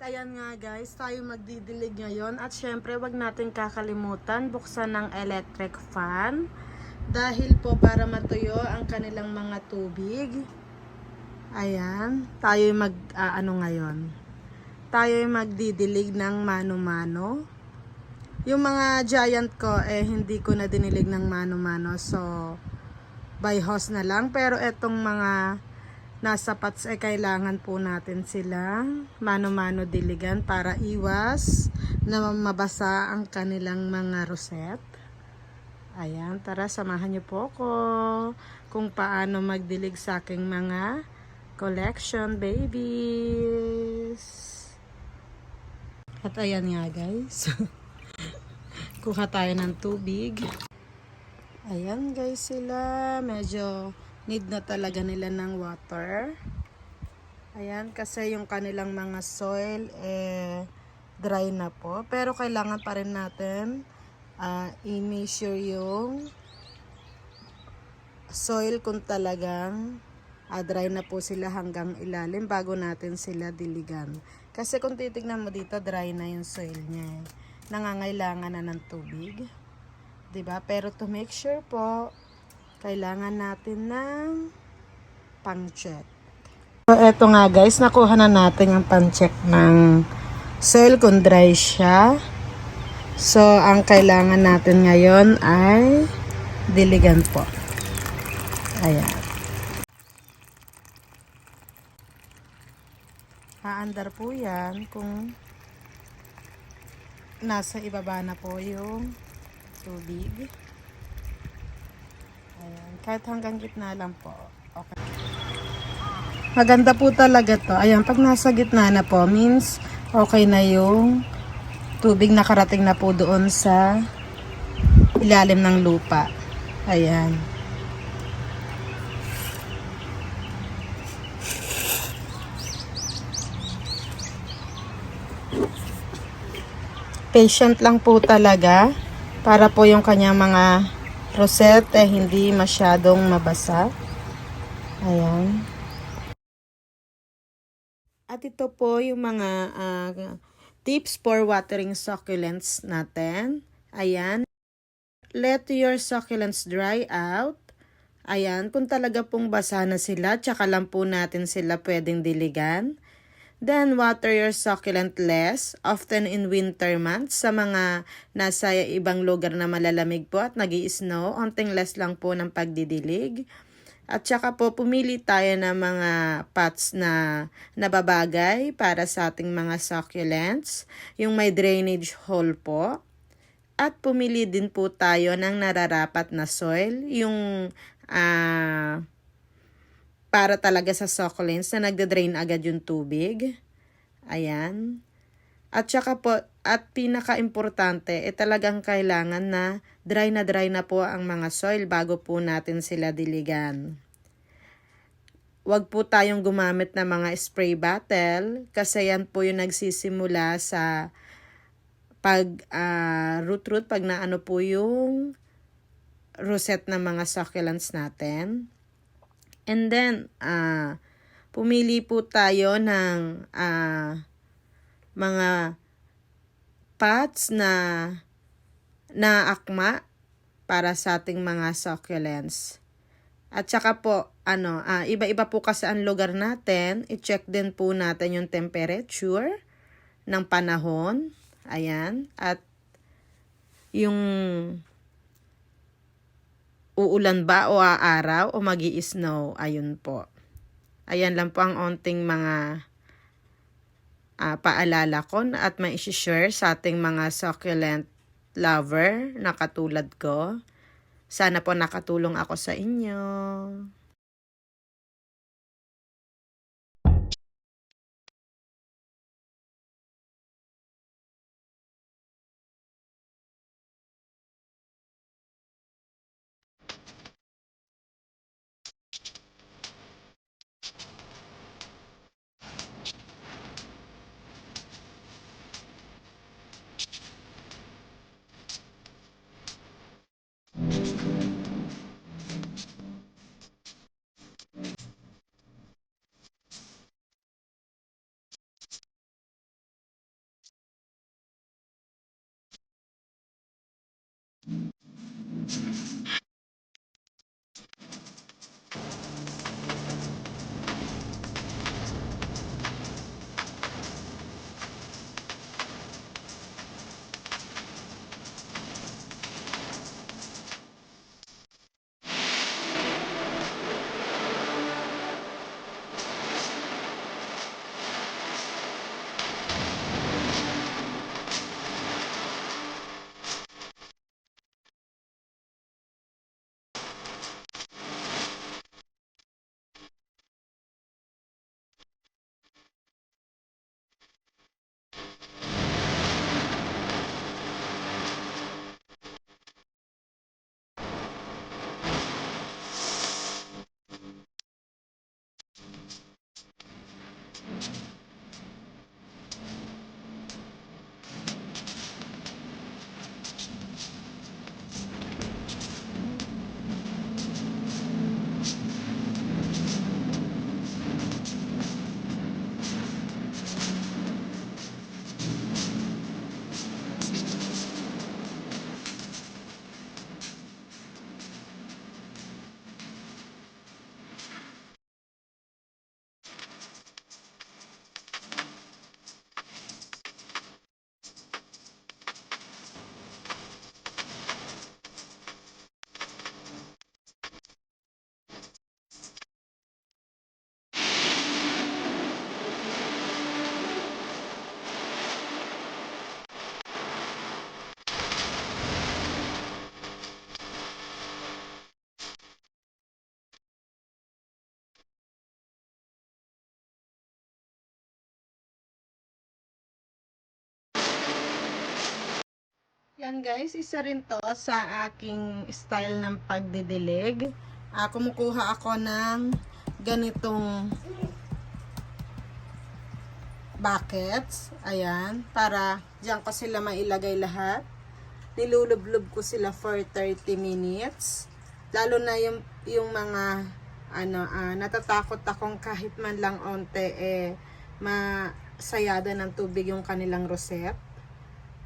ayan nga guys, tayo magdidilig ngayon. At syempre, wag natin kakalimutan buksan ng electric fan. Dahil po para matuyo ang kanilang mga tubig. Ayan, tayo ngayon. Tayo magdidilig ng mano-mano. Yung mga giant ko, hindi ko na dinilig ng mano-mano. So, by hose na lang. Pero etong mga nasa pots kailangan po natin silang mano-mano diligan para iwas na mabasa ang kanilang mga roset. Ayan, tara samahan niyo po ako kung paano magdilig sa aking mga collection babies. At ayan nga guys, kuha tayo ng tubig. Ayan guys sila, medyo need na talaga nila ng water. Ayan, kasi yung kanilang mga soil dry na po. Pero kailangan pa rin natin i-measure yung soil kung talagang dry na po sila hanggang ilalim bago natin sila diligan. Kasi kung titignan mo dito, dry na yung soil niya. Nangangailangan na ng tubig. 'Di ba? Pero to make sure po, kailangan natin ng pang-check. So, eto nga guys, nakuha na natin ang pang-check ng soil kung dry siya. So, ang kailangan natin ngayon ay diligan po. Ayan. Aandar po yan kung nasa ibaba na po yung tubig. Ayan. Kahit hanggang gitna lang po. Okay. Maganda po talaga to. Ayan, pag nasa gitna na po, means okay na yung tubig nakarating na po doon sa ilalim ng lupa. Ayan. Patient lang po talaga para po yung kanyang mga rosette hindi masyadong mabasa. Ayan. At ito po yung mga tips for watering succulents natin. Ayan. Let your succulents dry out. Ayan. Kung talaga pong basa na sila, tsaka lang po natin sila pwedeng diligan. Then, water your succulent less, often in winter months. Sa mga nasa ibang lugar na malalamig po at nag-i-snow, onting less lang po ng pagdidilig. At saka po, pumili tayo ng mga pots na nababagay para sa ating mga succulents. Yung may drainage hole po. At pumili din po tayo ng nararapat na soil. Yung para talaga sa succulents na nagda-drain agad yung tubig. Ayan. At saka po, at pinaka-importante, talagang kailangan na dry na po ang mga soil bago po natin sila diligan. Huwag po tayong gumamit ng mga spray bottle kasi yan po yung nagsisimula sa pag root pag naano po yung rosette ng mga succulents natin. And then, pumili po tayo ng mga pots na naakma para sa ating mga succulents. At saka po, iba-iba po kasi ang lugar natin. I-check din po natin yung temperature ng panahon. Ayan. At yung uulan ba o aaraw o magi-snow. Ayun po. Ayan lang po ang onting mga paalala ko at mai-share sa ating mga succulent lover na katulad ko. Sana po nakatulong ako sa inyo. Yan guys, isa rin to sa aking style ng pagdidilig. Kumukuha ako ng ganitong buckets. Ayan, para diyan ko sila mailagay lahat. Nilulublob ko sila for 30 minutes. Lalo na yung mga natatakot akong kahit man lang onte masayada ng tubig yung kanilang rosette.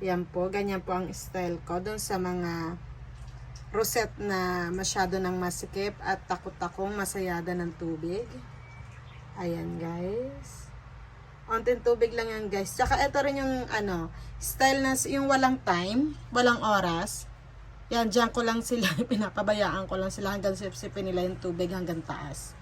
Yan po, ganyan po ang style ko doon sa mga rosette na masyado ng masikip at takot akong masayada ng tubig. Ayan guys. Onting tubig lang yan guys. Tsaka ito rin yung style na yung walang time, walang oras. Yan, dyan ko lang sila, pinapabayaan ko lang sila hanggang sipsipin nila yung tubig hanggang taas.